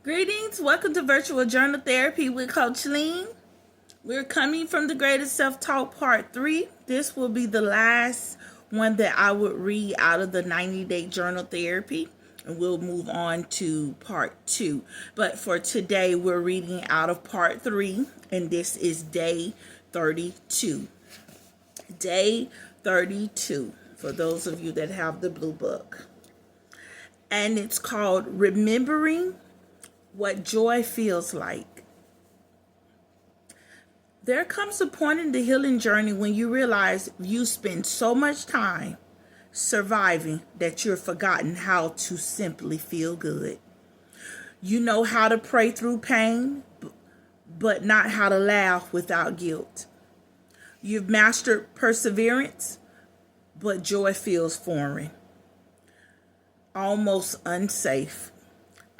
Greetings. Welcome to Virtual Journal Therapy with Coach Lean. We're coming from the Greatest Self-Taught Part 3. This will be the last one that I would read out of the 90-day journal therapy. And we'll move on to Part 2. But for today, we're reading out of Part 3. And this is Day 32. Day 32. For those of you that have the blue book. And it's called Remembering What Joy Feels Like. There comes a point in the healing journey when you realize you spend so much time surviving that you've forgotten how to simply feel good. You know how to pray through pain, but not how to laugh without guilt. You've mastered perseverance, but joy feels foreign, almost unsafe.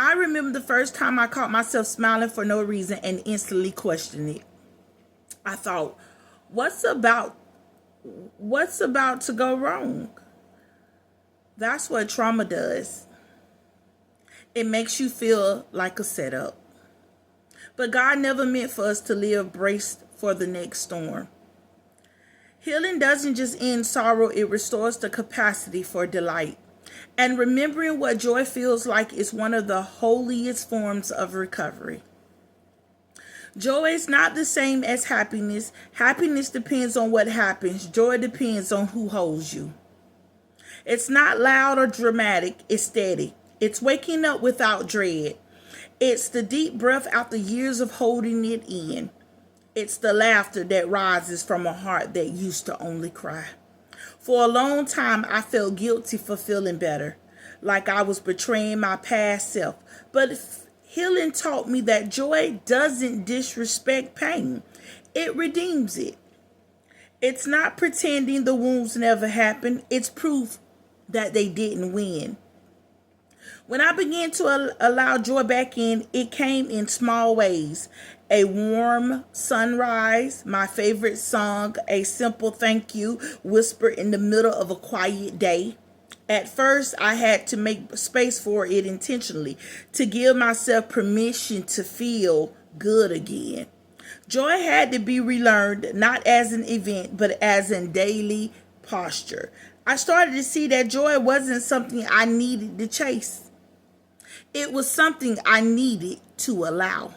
I remember the first time I caught myself smiling for no reason and instantly questioned it. I thought, what's about to go wrong? That's what trauma does. It makes you feel like a setup. But God never meant for us to live braced for the next storm. Healing doesn't just end sorrow, it restores the capacity for delight. And remembering what joy feels like is one of the holiest forms of recovery. Joy is not the same as happiness. Happiness depends on what happens. Joy depends on who holds you. It's not loud or dramatic. It's steady. It's waking up without dread. It's the deep breath after years of holding it in. It's the laughter that rises from a heart that used to only cry. For a long time, I felt guilty for feeling better, like I was betraying my past self. But healing taught me that joy doesn't disrespect pain. It redeems it. It's not pretending the wounds never happened. It's proof that they didn't win. When I began to allow joy back in, it came in small ways. A warm sunrise, my favorite song, a simple thank you whispered in the middle of a quiet day. At first, I had to make space for it intentionally, to give myself permission to feel good again. Joy had to be relearned, not as an event, but as a daily posture. I started to see that joy wasn't something I needed to chase. It was something I needed to allow.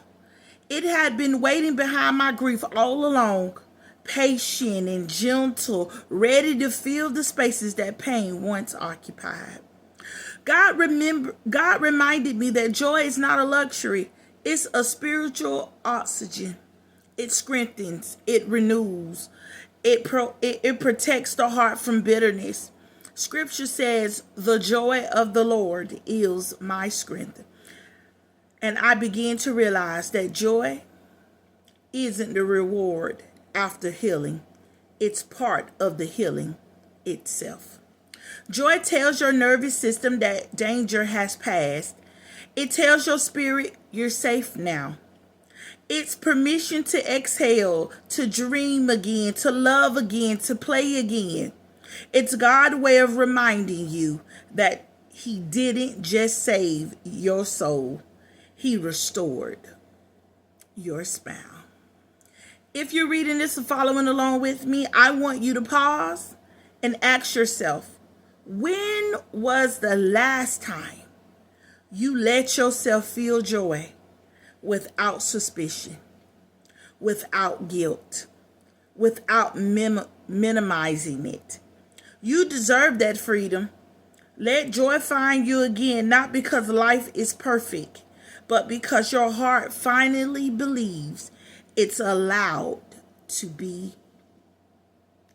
It had been waiting behind my grief all along, patient and gentle, ready to fill the spaces that pain once occupied. God reminded me that joy is not a luxury. It's a spiritual oxygen. It strengthens, it renews, it protects the heart from bitterness. Scripture says, the joy of the Lord is my strength. And I began to realize that joy isn't the reward after healing. It's part of the healing itself. Joy tells your nervous system that danger has passed. It tells your spirit you're safe now. It's permission to exhale, to dream again, to love again, to play again. It's God's way of reminding you that He didn't just save your soul. He restored your smile. If you're reading this and following along with me, I want you to pause and ask yourself, when was the last time you let yourself feel joy without suspicion, without guilt, without minimizing it? You deserve that freedom. Let joy find you again, not because life is perfect, but because your heart finally believes it's allowed to be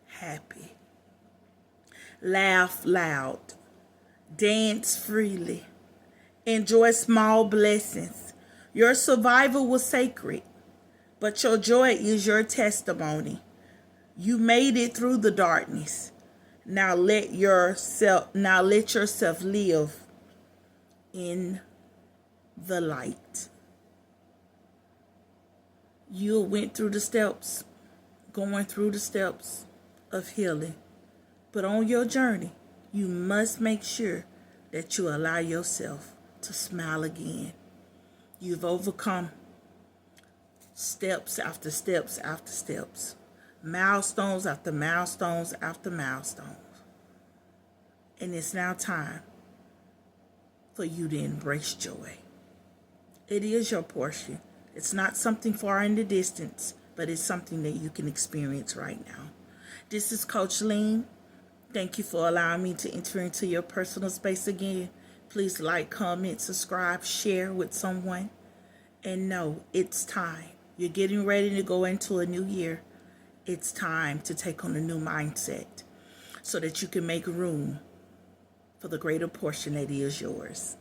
happy. Laugh loud. Dance freely. Enjoy small blessings. Your survival was sacred, but your joy is your testimony. You made it through the darkness. Now let yourself live in the light. You went through the steps, going through the steps of healing. But on your journey, you must make sure that you allow yourself to smile again. You've overcome steps after steps after steps, milestones after milestones after milestones. And it's now time for you to embrace joy. It is your portion. It's not something far in the distance, but it's something that you can experience right now. This is Coach Lean. Thank you for allowing me to enter into your personal space again. Please like, comment, subscribe, share with someone. And know it's time. You're getting ready to go into a new year. It's time to take on a new mindset so that you can make room for the greater portion that is yours.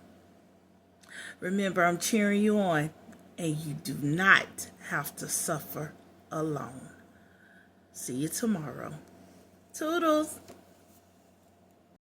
Remember, I'm cheering you on, and you do not have to suffer alone. See you tomorrow. Toodles.